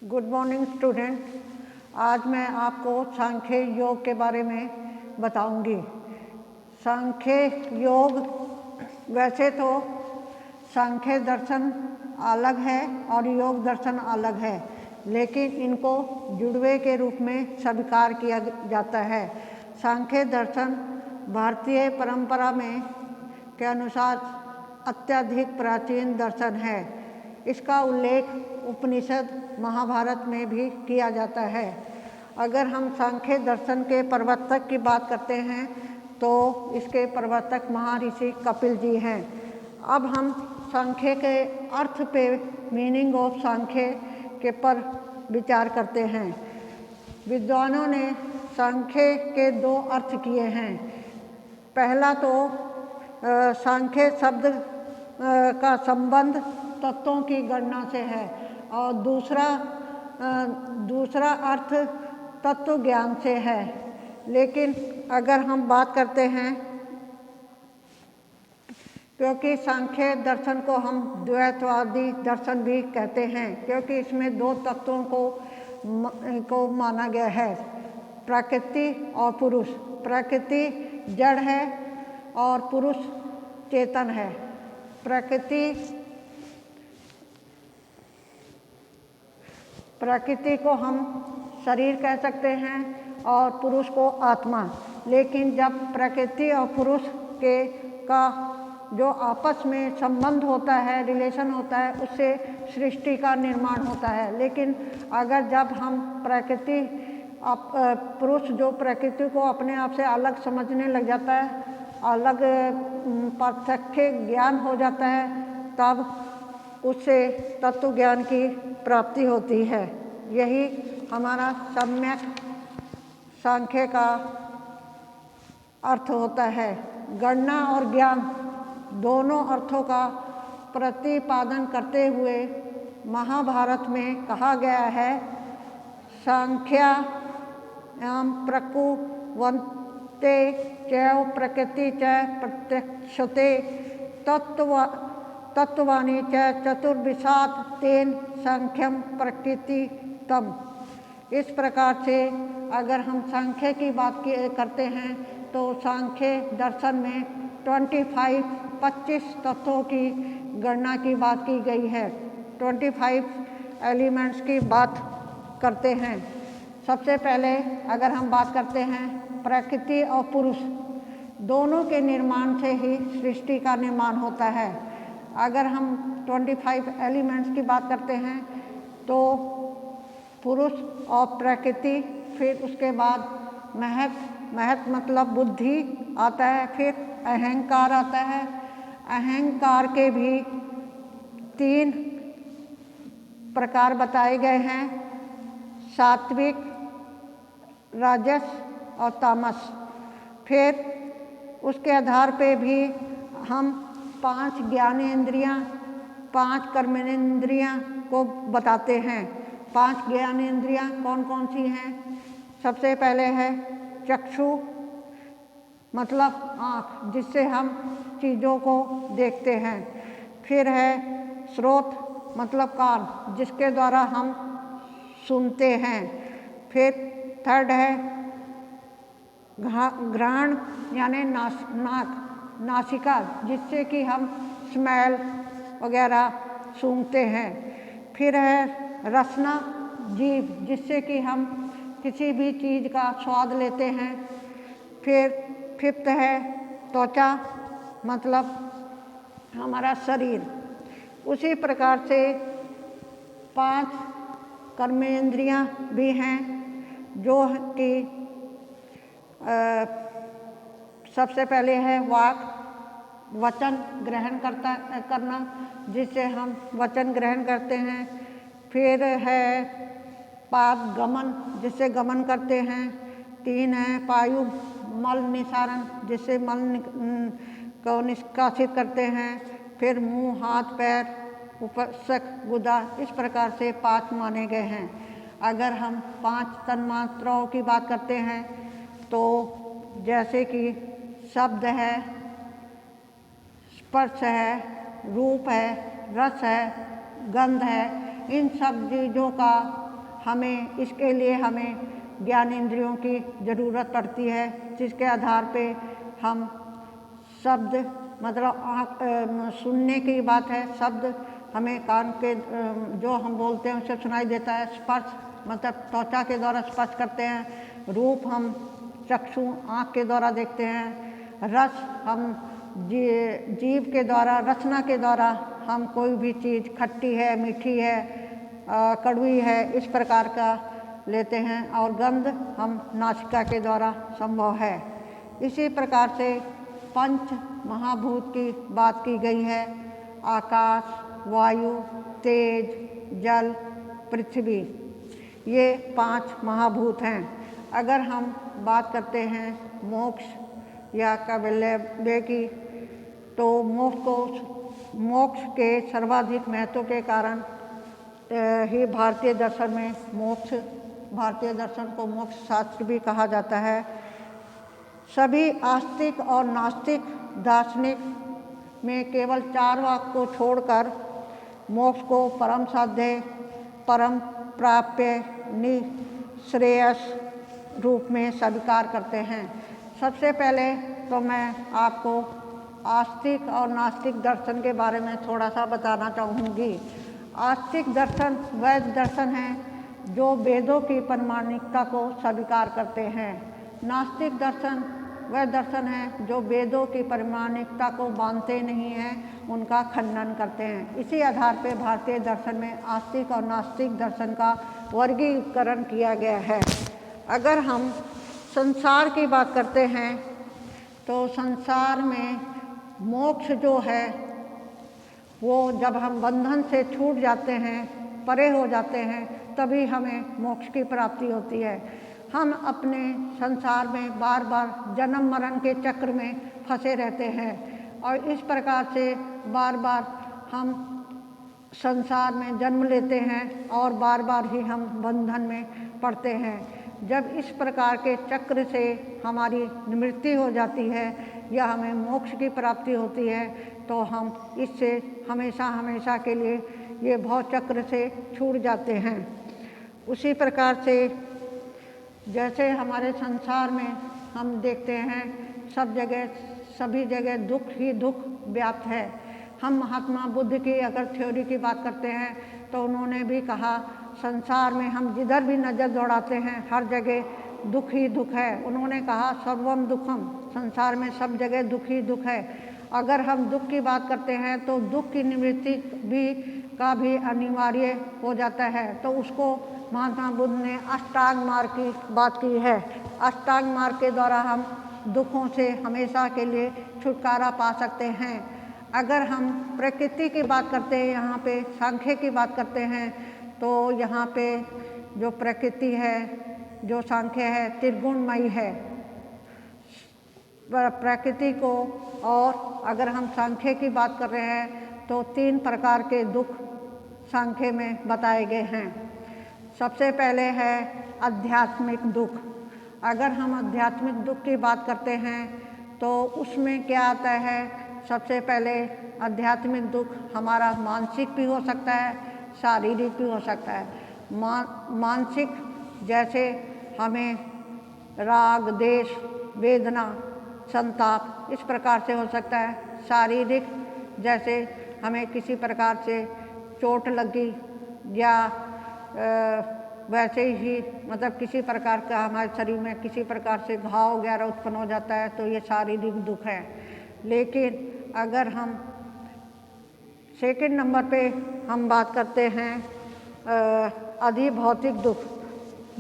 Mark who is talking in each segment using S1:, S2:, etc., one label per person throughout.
S1: Good morning student. आज मैं आपको सांख्य योग के बारे में बताऊंगी। सांख्य योग, वैसे तो सांख्य दर्शन अलग है और योग दर्शन अलग है, लेकिन इनको जुड़वे के रूप में स्वीकार किया जाता है। सांख्य दर्शन भारतीय परंपरा में के अनुसार अत्यधिक प्राचीन दर्शन है। इसका उल्लेख उपनिषद महाभारत में भी किया जाता है। अगर हम सांख्य दर्शन के प्रवर्तक की बात करते हैं तो इसके प्रवर्तक महर्षि कपिल जी हैं। अब हम सांख्य के अर्थ पे, मीनिंग ऑफ सांख्य के पर विचार करते हैं। विद्वानों ने सांख्य के दो अर्थ किए हैं। पहला तो सांख्य शब्द का संबंध तत्वों की गणना से है और दूसरा अर्थ तत्व ज्ञान से है। लेकिन अगर हम बात करते हैं, क्योंकि सांख्य दर्शन को हम द्वैतवादी दर्शन भी कहते हैं, क्योंकि इसमें दो तत्वों को माना गया है, प्रकृति और पुरुष। प्रकृति जड़ है और पुरुष चेतन है। प्रकृति को हम शरीर कह सकते हैं और पुरुष को आत्मा। लेकिन जब प्रकृति और पुरुष का जो आपस में संबंध होता है, रिलेशन होता है, उससे सृष्टि का निर्माण होता है। लेकिन अगर जब हम पुरुष जो प्रकृति को अपने आप से अलग समझने लग जाता है, अलग पार्थक्य ज्ञान हो जाता है, तब उससे तत्व ज्ञान की प्राप्ति होती है। यही हमारा सम्यक सांख्य का अर्थ होता है। गणना और ज्ञान दोनों अर्थों का प्रतिपादन करते हुए महाभारत में कहा गया है, सांख्यायाम प्रकुर्वन्ते चैव प्रकृति च प्रत्यक्षते तत्वानि च चतुर्विशात तेन सांख्यम प्रकृति तम। इस प्रकार से अगर हम सांख्य की बात करते हैं तो सांख्य दर्शन में 25 तत्वों की गणना की बात की गई है। 25 एलिमेंट्स की बात करते हैं। सबसे पहले अगर हम बात करते हैं, प्रकृति और पुरुष दोनों के निर्माण से ही सृष्टि का निर्माण होता है। अगर हम 25 एलिमेंट्स की बात करते हैं तो पुरुष और प्रकृति, फिर उसके बाद महत मतलब बुद्धि आता है, फिर अहंकार आता है। अहंकार के भी 3 प्रकार बताए गए हैं, सात्विक, राजस और तामस। फिर उसके आधार पे भी हम 5 ज्ञानेंद्रियां, 5 कर्मेंद्रियां को बताते हैं। 5 ज्ञानेंद्रियां कौन कौन सी हैं? सबसे पहले है चक्षु, मतलब आँख, जिससे हम चीज़ों को देखते हैं। फिर है श्रोत, मतलब कान, जिसके द्वारा हम सुनते हैं। फिर थर्ड है घ्राण, यानी नासिका, जिससे कि हम स्मेल वगैरह सूंघते हैं। फिर है रसना, जीभ, जिससे कि हम किसी भी चीज़ का स्वाद लेते हैं। फिर फिफ्थ है त्वचा, मतलब हमारा शरीर। उसी प्रकार से 5 कर्मेंद्रियां भी हैं, जो कि सबसे पहले है वाक, वचन ग्रहण करना, जिससे हम वचन ग्रहण करते हैं। फिर है पाद, गमन, जिससे गमन करते हैं। 3 है पायु, मल निसारण, जिससे मल को निष्कासित करते हैं। फिर मुंह, हाथ, पैर, उपस्क, गुदा, इस प्रकार से 5 माने गए हैं। अगर हम 5 तन्मात्राओं की बात करते हैं तो जैसे कि शब्द है, स्पर्श है, रूप है, रस है, गंध है, इन सब चीज़ों का हमें इसके लिए हमें ज्ञान इंद्रियों की ज़रूरत पड़ती है, जिसके आधार पे हम शब्द मतलब सुनने की बात है, शब्द हमें कान के जो हम बोलते हैं उसे सुनाई देता है। स्पर्श मतलब त्वचा के द्वारा स्पर्श करते हैं। रूप हम चक्षु आँख के द्वारा देखते हैं। रस हम जीभ के द्वारा, रसना के द्वारा हम कोई भी चीज़ खट्टी है, मीठी है, कड़वी है, इस प्रकार का लेते हैं। और गंध हम नासिका के द्वारा संभव है। इसी प्रकार से पंच महाभूत की बात की गई है। आकाश, वायु, तेज, जल, पृथ्वी, ये 5 महाभूत हैं। अगर हम बात करते हैं मोक्ष या कैवल्य की, तो मोक्ष के सर्वाधिक महत्व के कारण ही भारतीय दर्शन में भारतीय दर्शन को मोक्ष शास्त्र भी कहा जाता है। सभी आस्तिक और नास्तिक दार्शनिक में केवल 4 वाक्य को छोड़कर मोक्ष को परम साध्य, परम प्राप्य, निश्रेयस रूप में स्वीकार करते हैं। सबसे पहले तो मैं आपको आस्तिक और नास्तिक दर्शन के बारे में थोड़ा सा बताना चाहूँगी। आस्तिक दर्शन वैध दर्शन है जो वेदों की प्रामाणिकता को स्वीकार करते हैं। नास्तिक दर्शन वह दर्शन है जो वेदों की प्रामाणिकता को मानते नहीं हैं, उनका खंडन करते हैं। इसी आधार पर भारतीय दर्शन में आस्तिक और नास्तिक दर्शन का वर्गीकरण किया गया है। अगर हम संसार की बात करते हैं तो संसार में मोक्ष जो है वो जब हम बंधन से छूट जाते हैं, परे हो जाते हैं, तभी हमें मोक्ष की प्राप्ति होती है। हम अपने संसार में बार बार जन्म मरण के चक्र में फंसे रहते हैं और इस प्रकार से बार बार हम संसार में जन्म लेते हैं और बार बार ही हम बंधन में पड़ते हैं। जब इस प्रकार के चक्र से हमारी निवृत्ति हो जाती है या हमें मोक्ष की प्राप्ति होती है तो हम इससे हमेशा हमेशा के लिए ये भव चक्र से छूट जाते हैं। उसी प्रकार से जैसे हमारे संसार में हम देखते हैं सब जगह सभी जगह दुख ही दुख व्याप्त है। हम महात्मा बुद्ध की अगर थ्योरी की बात करते हैं तो उन्होंने भी कहा संसार में हम जिधर भी नज़र दौड़ाते हैं हर जगह दुख ही दुख है। उन्होंने कहा सर्वम दुखम, संसार में सब जगह दुख ही दुख है। अगर हम दुख की बात करते हैं तो दुख की निवृत्ति भी अनिवार्य हो जाता है। तो उसको महात्मा बुद्ध ने अष्टांग मार्ग की बात की है। अष्टांग मार्ग के द्वारा हम दुखों से हमेशा के लिए छुटकारा पा सकते हैं। अगर हम प्रकृति की बात करते हैं, यहाँ पे सांख्य की बात करते हैं, तो यहाँ पे जो प्रकृति है, जो सांख्य है, त्रिगुणमयी है प्रकृति को। और अगर हम सांख्य की बात कर रहे हैं तो 3 प्रकार के दुख सांख्य में बताए गए हैं। सबसे पहले है आध्यात्मिक दुख। अगर हम आध्यात्मिक दुख की बात करते हैं तो उसमें क्या आता है, सबसे पहले आध्यात्मिक दुख हमारा मानसिक भी हो सकता है, शारीरिक भी हो सकता है। मानसिक जैसे हमें राग, द्वेष, वेदना, संताप इस प्रकार से हो सकता है। शारीरिक जैसे हमें किसी प्रकार से चोट लगी या वैसे ही मतलब किसी प्रकार का हमारे शरीर में किसी प्रकार से घाव वगैरह उत्पन्न हो जाता है तो ये शारीरिक दुख है। लेकिन अगर हम सेकंड नंबर पे हम बात करते हैं अधिभौतिक दुख,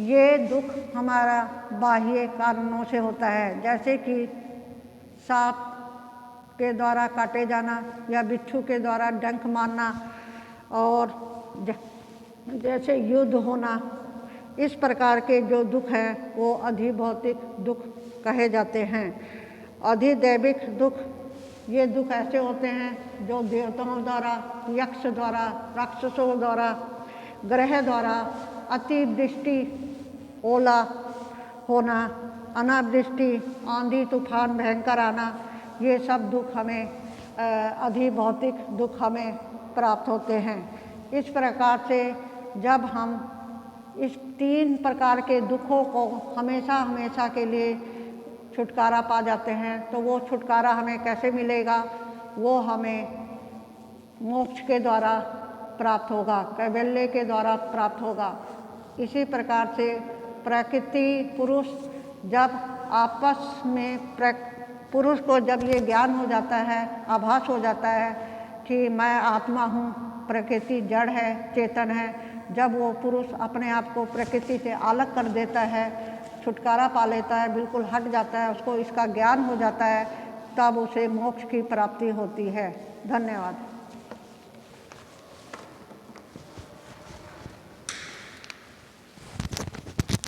S1: ये दुख हमारा बाह्य कारणों से होता है, जैसे कि सांप के द्वारा काटे जाना या बिच्छू के द्वारा डंक मारना और जैसे युद्ध होना। इस प्रकार के जो दुख हैं वो अधिभौतिक दुख कहे जाते हैं। अधिदैविक दुख, ये दुख ऐसे होते हैं जो देवताओं द्वारा, यक्ष द्वारा, राक्षसों द्वारा, ग्रह द्वारा अतिवृष्टि, ओला होना, अनावृष्टि, आंधी तूफान भयंकर आना, ये सब दुख हमें अधिभौतिक दुख हमें प्राप्त होते हैं। इस प्रकार से जब हम इस 3 प्रकार के दुखों को हमेशा हमेशा के लिए छुटकारा पा जाते हैं। तो वो छुटकारा हमें कैसे मिलेगा? वो हमें मोक्ष के द्वारा प्राप्त होगा, कैवल्य के द्वारा प्राप्त होगा। इसी प्रकार से प्रकृति पुरुष जब आपस में पुरुष को जब ये ज्ञान हो जाता है, आभास हो जाता है कि मैं आत्मा हूँ, प्रकृति जड़ है, चेतन है, जब वो पुरुष अपने आप को प्रकृति से अलग कर देता है, छुटकारा पा लेता है, बिल्कुल हट जाता है, उसको इसका ज्ञान हो जाता है, तब उसे मोक्ष की प्राप्ति होती है। धन्यवाद।